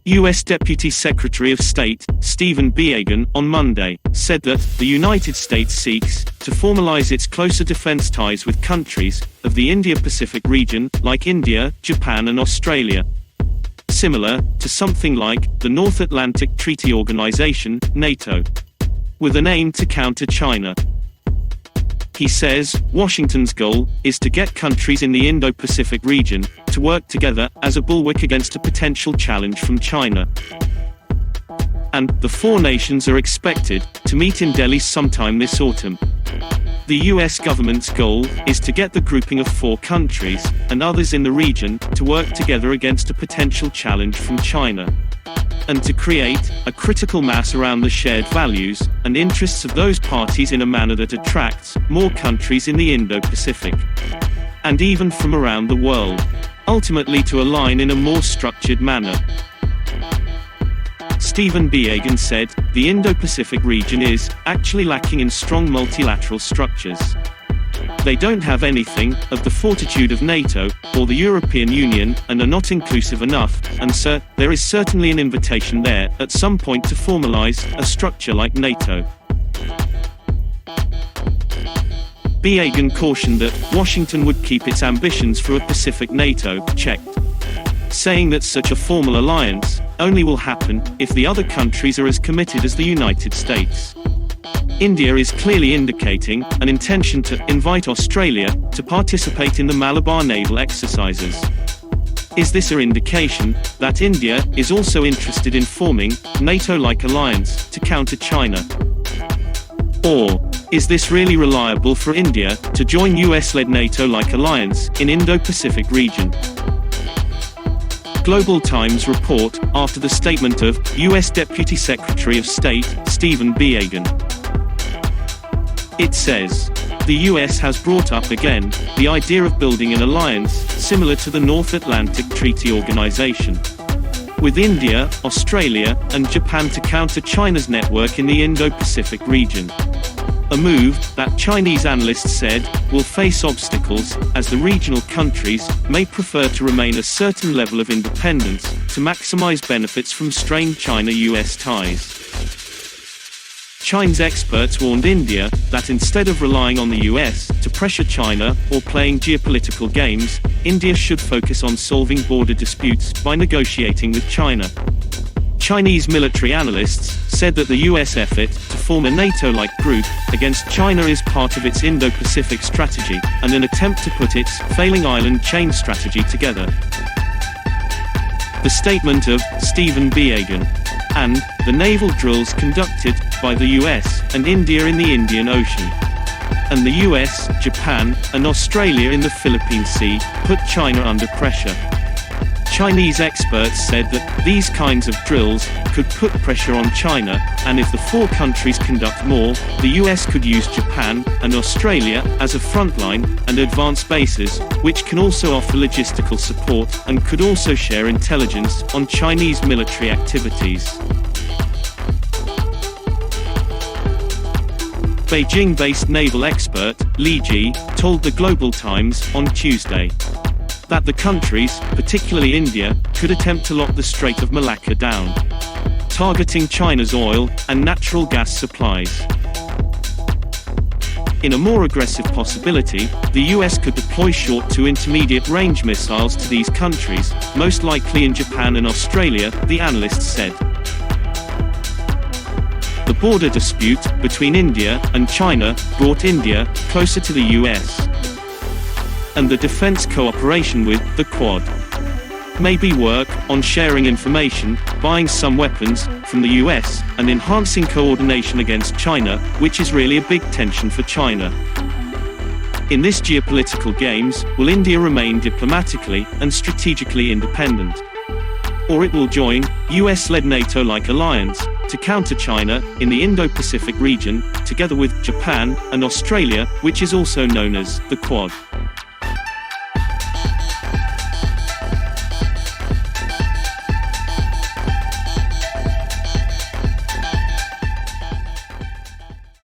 U.S. Deputy Secretary of State, Stephen Biegun, on Monday, said that the United States seeks to formalize its closer defense ties with countries of the Indo-Pacific region, like India, Japan and Australia. Similar to something like the North Atlantic Treaty Organization, NATO, with an aim to counter China. He says Washington's goal is to get countries in the Indo-Pacific region to work together as a bulwark against a potential challenge from China. And the four nations are expected to meet in Delhi sometime this autumn. The US government's goal is to get the grouping of four countries and others in the region to work together against a potential challenge from China, and to create a critical mass around the shared values and interests of those parties in a manner that attracts more countries in the Indo-Pacific, and even from around the world, ultimately to align in a more structured manner. Stephen Biegun said, the Indo-Pacific region is actually lacking in strong multilateral structures. They don't have anything of the fortitude of NATO or the European Union and are not inclusive enough, and so there is certainly an invitation there at some point to formalize a structure like NATO. Biegun cautioned that Washington would keep its ambitions for a Pacific NATO checked, saying that such a formal alliance only will happen if the other countries are as committed as the United States. India is clearly indicating an intention to invite Australia to participate in the Malabar naval exercises. Is this an indication that India is also interested in forming a NATO-like alliance to counter China? Or is this really reliable for India to join US-led NATO-like alliance in Indo-Pacific region? Global Times report after the statement of US Deputy Secretary of State, Stephen Biegun. It says, the US has brought up again the idea of building an alliance similar to the North Atlantic Treaty Organization, with India, Australia, and Japan to counter China's network in the Indo-Pacific region. A move that Chinese analysts said will face obstacles as the regional countries may prefer to remain a certain level of independence to maximize benefits from strained China-US ties. Chinese experts warned India that instead of relying on the US to pressure China or playing geopolitical games, India should focus on solving border disputes by negotiating with China. Chinese military analysts said that the US effort to form a NATO-like group against China is part of its Indo-Pacific strategy and an attempt to put its failing island chain strategy together. The statement of Stephen Biegun and the naval drills conducted by the US and India in the Indian Ocean, and the US, Japan, and Australia in the Philippine Sea put China under pressure. Chinese experts said that these kinds of drills could put pressure on China, and if the four countries conduct more, the US could use Japan and Australia as a frontline and advanced bases, which can also offer logistical support and could also share intelligence on Chinese military activities. Beijing-based naval expert Li Ji told the Global Times on Tuesday that the countries, particularly India, could attempt to lock the Strait of Malacca down, targeting China's oil and natural gas supplies. In a more aggressive possibility, the US could deploy short to intermediate range missiles to these countries, most likely in Japan and Australia, the analysts said. The border dispute between India and China brought India closer to the US, and the defense cooperation with the Quad. Maybe work on sharing information, buying some weapons from the US, and enhancing coordination against China, which is really a big tension for China. In this geopolitical games, will India remain diplomatically and strategically independent? Or it will join US-led NATO-like alliance to counter China in the Indo-Pacific region, together with Japan and Australia, which is also known as the Quad.